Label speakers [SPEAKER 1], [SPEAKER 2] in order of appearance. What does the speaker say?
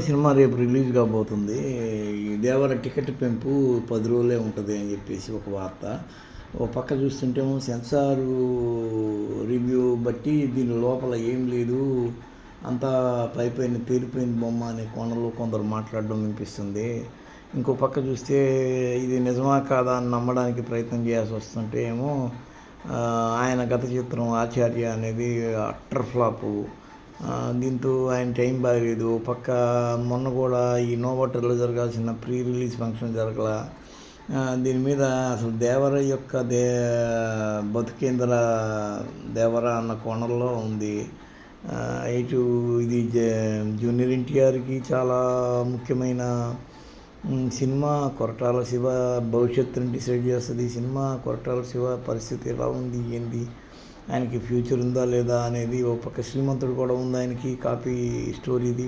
[SPEAKER 1] Cinema రేపు release కాబోతుంది. ఈ 'దేవర' టికెట్ పెంపు 10 రోజులే ఉంటది అని చెప్పేసి ఒక వార్త. ఓ పక్క చూస్తుంటేమో సెన్సారు రివ్యూ బట్టి దీని లోపల ఏం లేదు, అంతా పైపైన తేలిపోయిన బొమ్మ అనే కోణంలో కొందరు మాట్లాడడం వినిపిస్తుంది. ఇంకో పక్క చూస్తే ఇది నిజమా కాదా అని నమ్మడానికి ప్రయత్నం చేయాల్సి వస్తుంటే ఏమో ఆయన గత చిత్రం 'ఆచార్య' అనేది అట్టర్ ఫ్లాపు. దీంతో ఆయన టైం బాగలేదు. పక్క మొన్న కూడా ఈ నోవాటర్లో జరగాల్సిన ప్రీ రిలీజ్ ఫంక్షన్ జరగలా. దీని మీద అసలు దేవర యొక్క బతుకేంద్ర దేవర అన్న కోణంలో ఉంది. ఇటు ఇది జూనియర్ ఎన్టీఆర్కి చాలా ముఖ్యమైన సినిమా. కొరటాల శివ భవిష్యత్తుని డిసైడ్ చేస్తుంది ఈ సినిమా. కొరటాల శివ పరిస్థితి ఎలా ఉంది, ఏంది, ఆయనకి ఫ్యూచర్ ఉందా లేదా అనేది. ఓ పక్క శ్రీమంతుడు కూడా ఉంది ఆయనకి, కాపీ స్టోరీది.